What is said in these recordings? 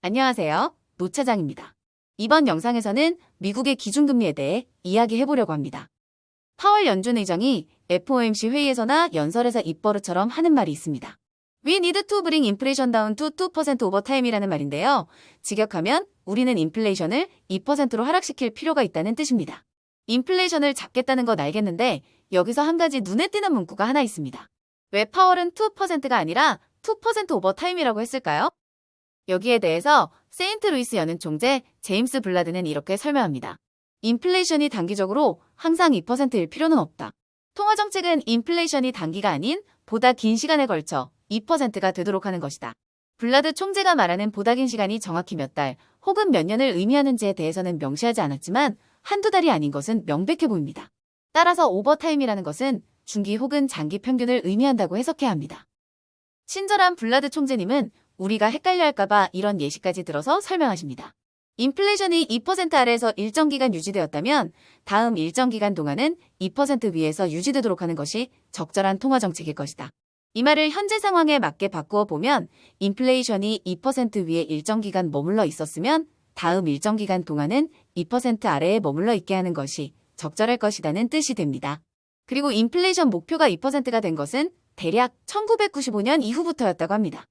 안녕하세요. 노 차장입니다. 이번 영상에서는 미국의 기준금리에 대해 이야기해보려고 합니다. 파월 연준 의장이 FOMC 회의에서나 연설에서 입버릇처럼 하는 말이 있습니다. We need to bring inflation down to 2% over time이라는 말인데요. 직역하면 우리는 인플레이션을 2%로 하락시킬 필요가 있다는 뜻입니다. 인플레이션을 잡겠다는 건 알겠는데 여기서 한 가지 눈에 띄는 문구가 하나 있습니다. 왜 파월은 2%가 아니라 2% over time이라고 했을까요? 여기에 대해서 세인트루이스 연은 총재 제임스 블라드는 이렇게 설명합니다. 인플레이션이 단기적으로 항상 2%일 필요는 없다. 통화정책은 인플레이션이 단기가 아닌 보다 긴 시간에 걸쳐 2%가 되도록 하는 것이다. 블라드 총재가 말하는 보다 긴 시간이 정확히 몇 달 혹은 몇 년을 의미하는지에 대해서는 명시하지 않았지만 한두 달이 아닌 것은 명백해 보입니다. 따라서 오버타임이라는 것은 중기 혹은 장기 평균을 의미한다고 해석해야 합니다. 친절한 블라드 총재님은 우리가 헷갈려 할까봐 이런 예시까지 들어서 설명하십니다. 인플레이션이 2% 아래에서 일정 기간 유지되었다면 다음 일정 기간 동안은 2% 위에서 유지되도록 하는 것이 적절한 통화정책일 것이다. 이 말을 현재 상황에 맞게 바꾸어 보면 인플레이션이 2% 위에 일정 기간 머물러 있었으면 다음 일정 기간 동안은 2% 아래에 머물러 있게 하는 것이 적절할 것이라는 뜻이 됩니다. 그리고 인플레이션 목표가 2%가 된 것은 대략 1995년 이후부터였다고 합니다.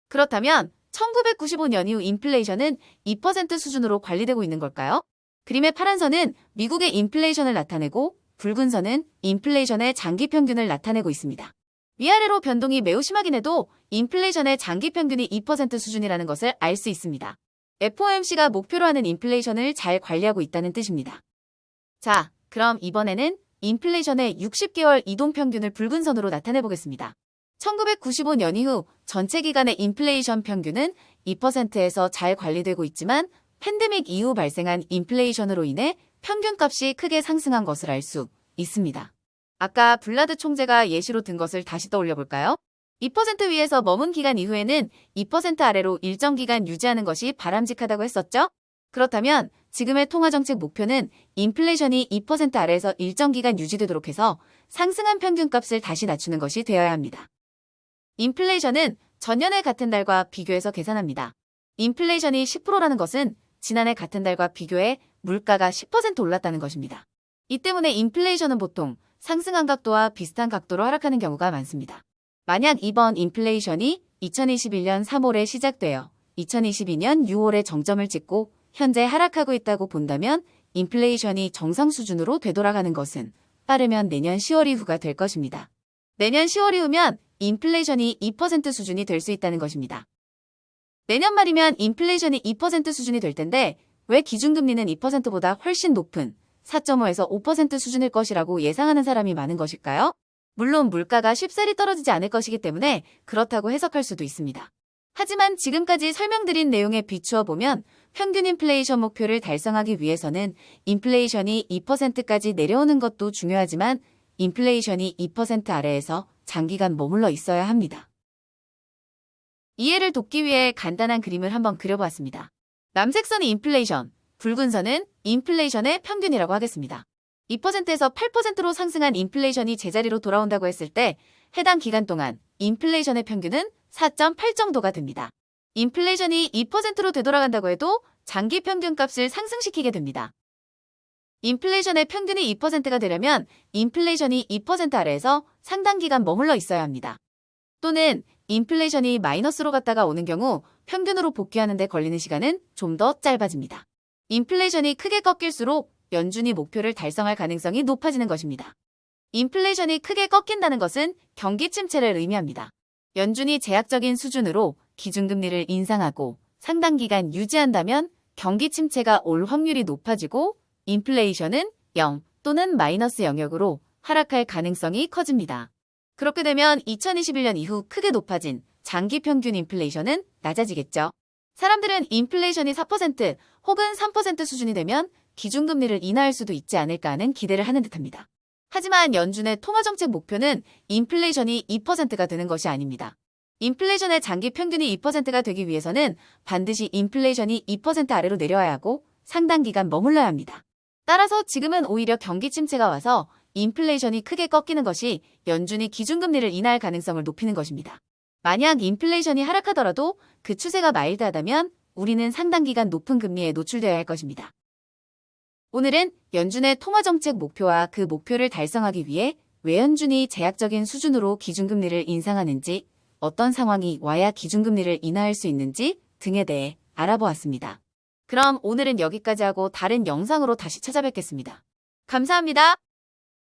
그렇다면 1995년 이후 인플레이션은 2% 수준으로 관리되고 있는 걸까요? 그림의 파란 선은 미국의 인플레이션을 나타내고 붉은 선은 인플레이션의 장기 평균을 나타내고 있습니다. 위아래로 변동이 매우 심하긴 해도 인플레이션의 장기 평균이 2% 수준이라는 것을 알 수 있습니다. FOMC가 목표로 하는 인플레이션을 잘 관리하고 있다는 뜻입니다. 자, 그럼 이번에는 인플레이션의 60개월 이동평균을 붉은 선으로 나타내 보겠습니다. 1995년 이후 전체 기간의 인플레이션 평균은 2%에서 잘 관리되고 있지만 팬데믹 이후 발생한 인플레이션으로 인해 평균값이 크게 상승한 것을 알 수 있습니다. 아까 블라드 총재가 예시로 든 것을 다시 떠올려 볼까요? 2% 위에서 머문 기간 이후에는 2% 아래로 일정 기간 유지하는 것이 바람직하다고 했었죠? 그렇다면 지금의 통화정책 목표는 인플레이션이 2% 아래에서 일정 기간 유지되도록 해서 상승한 평균값을 다시 낮추는 것이 되어야 합니다. 인플레이션은 전년의 같은 달과 비교해서 계산합니다. 인플레이션이 10%라는 것은 지난해 같은 달과 비교해 물가가 10% 올랐다는 것입니다. 이 때문에 인플레이션은 보통 상승한 각도와 비슷한 각도로 하락하는 경우가 많습니다. 만약 이번 인플레이션이 2021년 3월에 시작되어 2022년 6월에 정점을 찍고 현재 하락하고 있다고 본다면 인플레이션이 정상 수준으로 되돌아가는 것은 빠르면 내년 10월 이후가 될 것입니다. 내년 10월 이후면 인플레이션이 2% 수준이 될 수 있다는 것입니다. 내년 말이면 인플레이션이 2% 수준이 될 텐데 왜 기준금리는 2%보다 훨씬 높은 4.5에서 5% 수준일 것이라고 예상하는 사람이 많은 것일까요? 물론 물가가 쉽사리 떨어지지 않을 것이기 때문에 그렇다고 해석할 수도 있습니다. 하지만 지금까지 설명드린 내용에 비추어 보면 평균 인플레이션 목표를 달성하기 위해서는 인플레이션이 2%까지 내려오는 것도 중요하지만 인플레이션이 2% 아래에서 장기간 머물러 있어야 합니다. 이해를 돕기 위해 간단한 그림을 한번 그려보았습니다. 남색 선이 인플레이션, 붉은 선은 인플레이션의 평균이라고 하겠습니다. 2%에서 8%로 상승한 인플레이션이 제자리로 돌아온다고 했을 때 해당 기간 동안 인플레이션의 평균은 4.8 정도가 됩니다. 인플레이션이 2%로 되돌아간다고 해도 장기 평균값을 상승시키게 됩니다. 인플레이션의 평균이 2%가 되려면 인플레이션이 2% 아래에서 상당 기간 머물러 있어야 합니다. 또는 인플레이션이 마이너스로 갔다가 오는 경우 평균으로 복귀하는 데 걸리는 시간은 좀 더 짧아집니다. 인플레이션이 크게 꺾일수록 연준이 목표를 달성할 가능성이 높아지는 것입니다. 인플레이션이 크게 꺾인다는 것은 경기 침체를 의미합니다. 연준이 제약적인 수준으로 기준금리를 인상하고 상당 기간 유지한다면 경기 침체가 올 확률이 높아지고 인플레이션은 0 또는 마이너스 영역으로 하락할 가능성이 커집니다. 그렇게 되면 2021년 이후 크게 높아진 장기 평균 인플레이션은 낮아지겠죠. 사람들은 인플레이션이 4% 혹은 3% 수준이 되면 기준금리를 인하할 수도 있지 않을까 하는 기대를 하는 듯합니다. 하지만 연준의 통화정책 목표는 인플레이션이 2%가 되는 것이 아닙니다. 인플레이션의 장기 평균이 2%가 되기 위해서는 반드시 인플레이션이 2% 아래로 내려와야 하고 상당 기간 머물러야 합니다. 따라서 지금은 오히려 경기 침체가 와서 인플레이션이 크게 꺾이는 것이 연준이 기준금리를 인하할 가능성을 높이는 것입니다. 만약 인플레이션이 하락하더라도 그 추세가 마일드하다면 우리는 상당 기간 높은 금리에 노출되어야 할 것입니다. 오늘은 연준의 통화정책 목표와 그 목표를 달성하기 위해 왜 연준이 제약적인 수준으로 기준금리를 인상하는지, 어떤 상황이 와야 기준금리를 인하할 수 있는지 등에 대해 알아보았습니다. 그럼 오늘은 여기까지 하고 다른 영상으로 다시 찾아뵙겠습니다. 감사합니다.